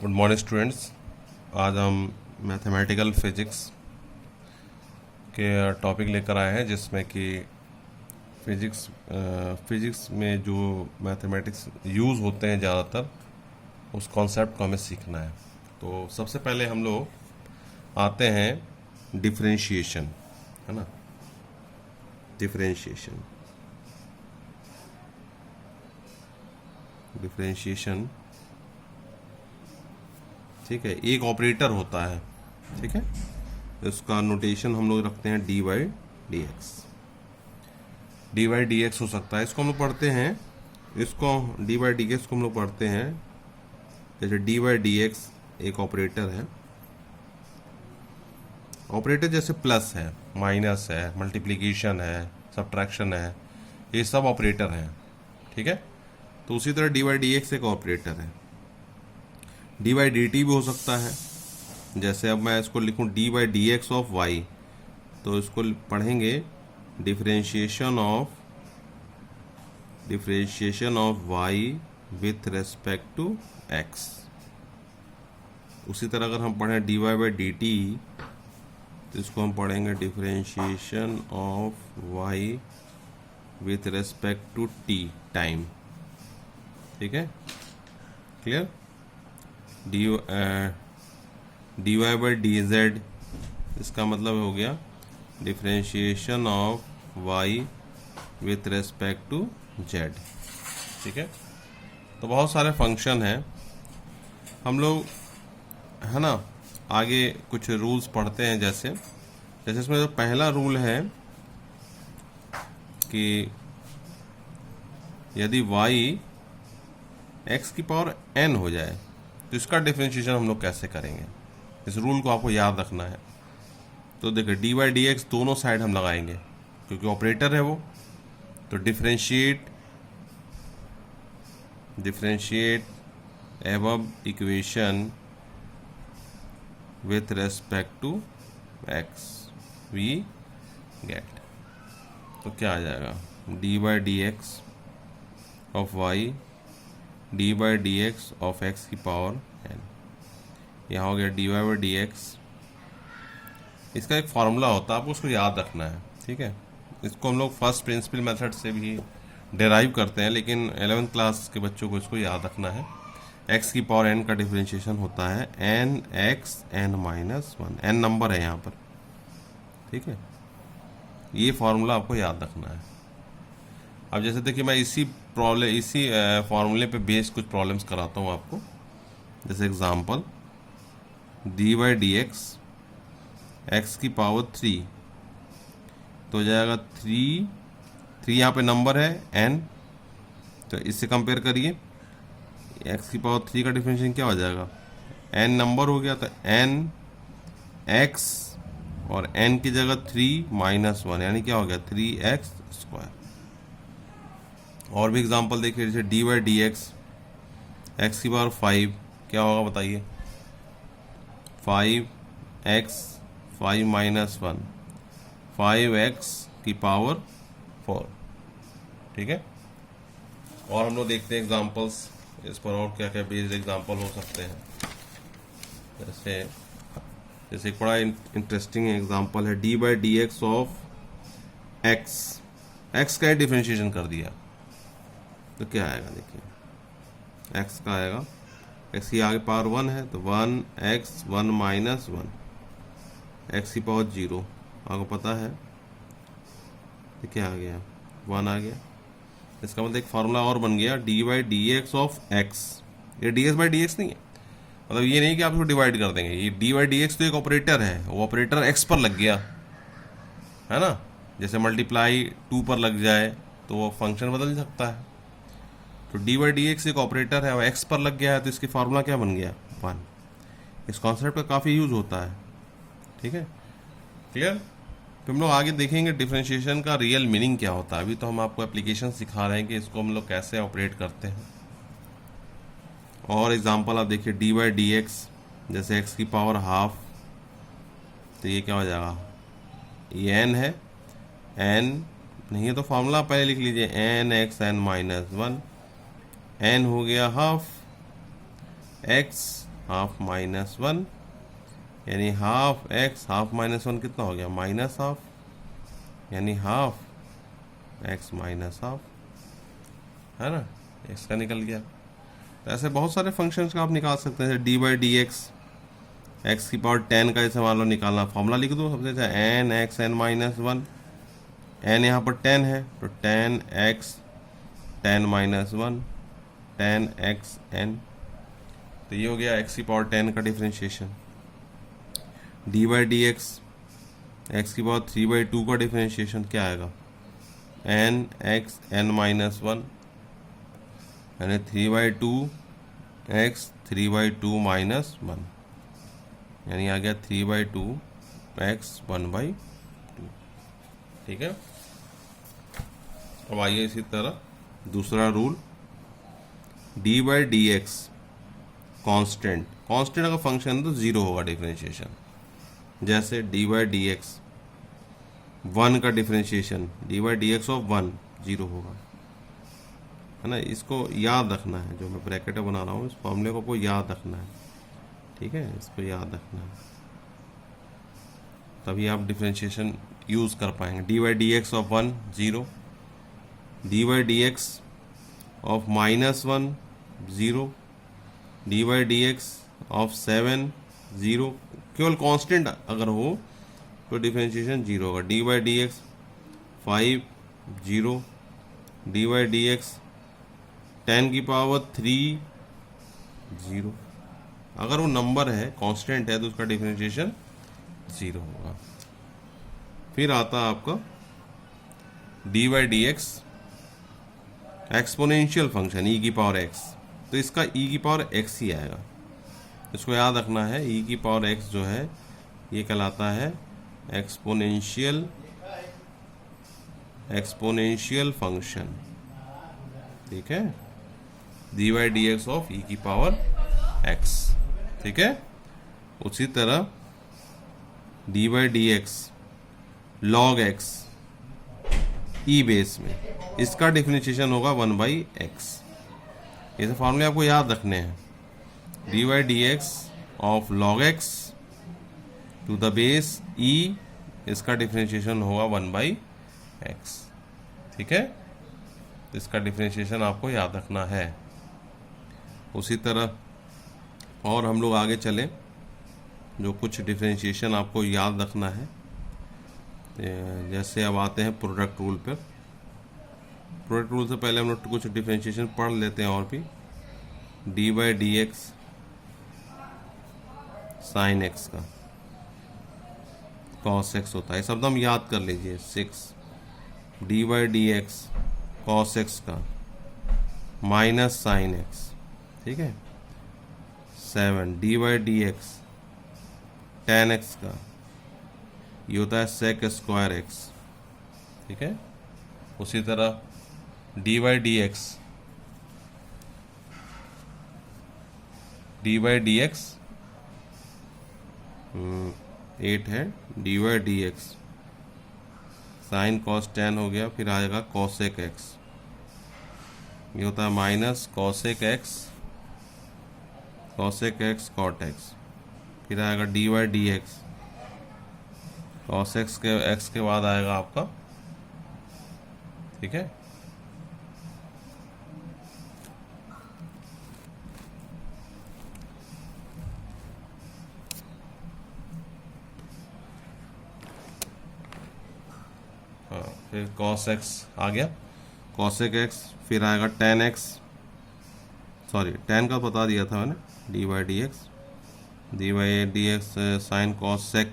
Good morning students. आज हम mathematical physics के टॉपिक लेकर आए हैं जिसमें कि फिजिक्स में जो मैथमेटिक्स यूज़ होते हैं ज़्यादातर उस कॉन्सेप्ट को हमें सीखना है। तो सबसे पहले हम लोग आते हैं डिफरेंशिएशन, है ना। डिफरेंशिएशन ठीक है, एक ऑपरेटर होता है, ठीक है। इसका नोटेशन हम लोग रखते हैं D by D x. D by D x हो सकता है, इसको हम लोग पढ़ते हैं, इसको डी बाई डी एक्स को हम लोग पढ़ते हैं जैसे डी बाई डी एक्स एक ऑपरेटर है। ऑपरेटर जैसे प्लस है, माइनस है, मल्टीप्लिकेशन है, सब्ट्रैक्शन है, ये सब ऑपरेटर हैं, ठीक है। तो उसी तरह डी बाई डी एक्स एक ऑपरेटर है। डी बाई डी टी भी हो सकता है, जैसे अब मैं इसको लिखूं d by D x of y, तो इसको पढ़ेंगे differentiation of y with respect to x. उसी तरह अगर हम पढ़ें d y by d t, तो इसको हम पढ़ेंगे differentiation of y with respect to t time, ठीक है, clear. D y by d Z, इसका मतलब हो गया differentiation of y with respect to z, ठीक है। तो बहुत सारे फंक्शन हैं हम लोग, है ना। आगे कुछ रूल्स पढ़ते हैं, जैसे इसमें जो पहला रूल है कि यदि y x की पावर n हो जाए तो इसका डिफरेंशिएशन हम लोग कैसे करेंगे, इस रूल को आपको याद रखना है। तो देखिए डी बाई डी एक्स दोनों साइड हम लगाएंगे क्योंकि ऑपरेटर है वो, तो differentiate above equation with respect to x we get. तो क्या आ जाएगा, d by D x of y d by D x of x की पावर एन। यहाँ हो गया d y by D x. इसका एक फार्मूला होता है, आपको उसको याद रखना है, ठीक है। इसको हम लोग फर्स्ट प्रिंसिपल मेथड से भी डेराइव करते हैं, लेकिन 11th क्लास के बच्चों को इसको याद रखना है। एक्स की पावर एन का डिफरेंशिएशन होता है n x N minus one, n number है यहाँ पर, ठीक है। ये फार्मूला आपको याद रखना है। अब जैसे देखिए मैं इसी फार्मूले पे बेस कुछ प्रॉब्लम्स कराता हूँ आपको। जैसे example D by D x x की पावर 3, तो हो जाएगा 3 यहाँ पे नंबर है n, तो इससे कंपेयर करिए x की पावर 3 का डिफरेंशिएशन क्या हो जाएगा, n नंबर हो गया, तो n x और n की जगह 3 माइनस 1 यानी क्या हो गया 3x स्क्वायर। और भी एग्जांपल देखिए, जैसे D by D x x की पावर 5 क्या होगा बताइए, 5x 5 माइनस 1 5x की पावर 4, ठीक है। और हम लोग देखते हैं एग्जांपल्स इस पर, और क्या क्या बेस्ड एग्जांपल हो सकते हैं। जैसे एक बड़ा इंटरेस्टिंग एग्जांपल है D by D x of x का डिफरेंशिएशन कर दिया तो क्या आएगा, देखिए x का आएगा, x की आगे पावर 1 है तो 1x 1 माइनस 1 x की पावर 0, आपको पता है तो क्या आ गया 1 आ गया। इसका मतलब एक फार्मूला और बन गया D by D x of X. ये D X by D X नहीं है, मतलब ये नहीं कि आप इसको डिवाइड कर देंगे, ये डी बाई डी एक्स तो एक ऑपरेटर है, वो ऑपरेटर x पर लग गया, है ना। जैसे मल्टीप्लाई 2 पर लग जाए तो वो फंक्शन बदल सकता है। तो डी बाई डी एक्स एक ऑपरेटर है और एक्स पर लग गया है, तो इसकी फार्मूला क्या बन गया 1। इस कॉन्सेप्ट का काफ़ी यूज होता है, ठीक है, क्लियर। तो हम लोग आगे देखेंगे डिफरेंशिएशन का रियल मीनिंग क्या होता है। अभी तो हम आपको एप्लीकेशन सिखा रहे हैं कि इसको हम लोग कैसे ऑपरेट करते हैं। और एग्जांपल आप देखिए डी बाई डी एक्स, जैसे एक्स की पावर हाफ, तो ये क्या हो जाएगा, ये एन है, एन नहीं है तो फार्मूला पहले लिख लीजिए N x N minus 1, N हो गया half, X half minus one, यानी half X half minus one कितना हो गया, माइनस हाफ, यानी हाफ एक्स माइनस हाफ, है ना, एक्स का निकल गया। तो ऐसे बहुत सारे फंक्शंस का आप निकाल सकते हैं, जैसे D by D x, x की पावर 10 का जैसे मान लो निकालना, फॉर्मूला लिख दो सबसे अच्छा, n x N minus one, n यहाँ पर 10 है तो 10 x 10 minus one 10 x n, तो ये हो गया एक्स की पावर 10 का differentiation. D by D x की पावर 3/2 का डिफ्रेंशिएशन क्या आएगा, n x N minus one, यानी 3/2 एक्स 3/2 माइनस वन, यानी आ गया 3/2 एक्स 1/2। ठीक है। अब आइए इसी तरह दूसरा rule, D by D X constant, constant अगर फंक्शन है तो जीरो होगा डिफ्रेंशिएशन। जैसे D by D X one का differentiation, D by D x of one zero होगा, है ना। इसको याद रखना है, जो मैं ब्रैकेट बना रहा हूँ इस फॉर्मूले को याद रखना है, ठीक है, इसको याद रखना है, तभी आप डिफ्रेंशिएशन यूज़ कर पाएंगे। D by D x of one zero, D by D x of minus one zero, D by D x of 7 zero, केवल कांस्टेंट अगर हो तो डिफरेंशिएशन जीरो होगा। D by D x 5 zero, D by D x 10 की power 3 zero, अगर वो number है constant है तो उसका डिफरेंशिएशन जीरो होगा। फिर आता है आपका D by D X exponential function E की पावर एक्स, तो इसका ई की पावर एक्स ही आएगा, इसको याद रखना है। ई की पावर एक्स जो है ये कहलाता है एक्सपोनेंशियल फंक्शन, ठीक है, D by D x of E की पावर एक्स, ठीक है। उसी तरह D by D X log X E base में, इसका डिफरेंशिएशन होगा 1/x। ये सब फॉर्मूले आपको याद रखने हैं। D by D x of log X to the base E, इसका डिफरेंशिएशन होगा 1/x, ठीक है, इसका डिफरेंशिएशन आपको याद रखना है। उसी तरह और हम लोग आगे चलें, जो कुछ डिफरेंशिएशन आपको याद रखना है, जैसे अब आते हैं प्रोडक्ट रूल पर। प्रोडक्ट रूल से पहले हम लोग कुछ डिफरेंशिएशन पढ़ लेते हैं और भी। D by D x sine x का कॉस एक्स होता है, शब्द हम याद कर लीजिए 6, D by D x cos x का माइनस साइन एक्स, ठीक है, 7, D by D x tan x का, ये होता है सेक स्क्वायर एक्स, ठीक है। उसी तरह डी बाई डी एक्स 8 है, D by D x sine cos 10 हो गया, फिर आएगा कॉसेक एक्स, ये होता है minus cosec x cot x, फिर आएगा d by D x cos x के बाद आएगा आपका, ठीक है, फिर कॉस एक्स आ गया, कॉसेक एक्स, फिर आएगा टेन एक्स, सॉरी 10 का बता दिया था मैंने, d by D x sine cos sec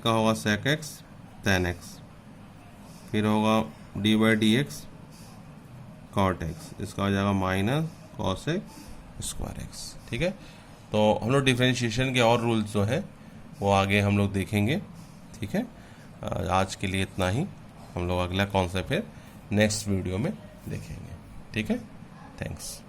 का होगा सेक एक्स टेन एक्स, फिर होगा d by D x cot x, इसका हो जाएगा माइनस कॉसेक स्क्वायर एक्स, ठीक है। तो हम लोग डिफरेंशिएशन के और रूल्स जो है वो आगे हम लोग देखेंगे, ठीक है। आज के लिए इतना ही, हम लोग अगला कॉन्सेप्ट फिर नेक्स्ट वीडियो में देखेंगे, ठीक है। थैंक्स।